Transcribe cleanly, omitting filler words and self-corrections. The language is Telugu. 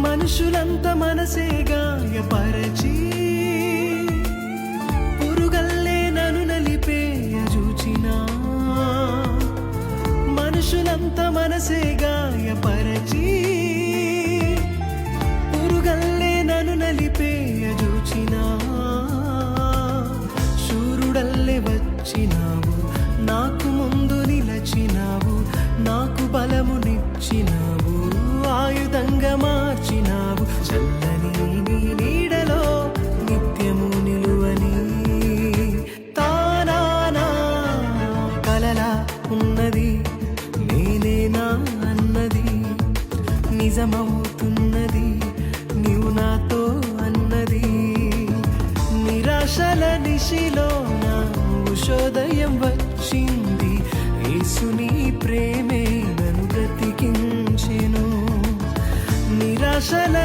మనుషులంత మనసే గాయపరచి పురుగల్లే నన్ను నలిపేయ చూచినా, మనుషులంత మనసే గాయపరచి పురుగల్లే నన్ను నలిపేయ చూచినా, శూరుడల్లే వచ్చినావు, నాకు ముందు నిలచినావు, నాకు బలమునిచ్చినావు, ఆయుధంగా మార్చినావు, చల్లని నీ నీడలో నిత్యము నిలువని. తానా కలలా ఉన్నది నేనేనా అన్నది నిజమవుతున్నది నీవు నాతో అన్నది. నిరాశల నిశిలో నా ఉషోదయం వచ్చింది, యేసుని ప్రేమే నన్ను బ్రతికించెను. నిరాశల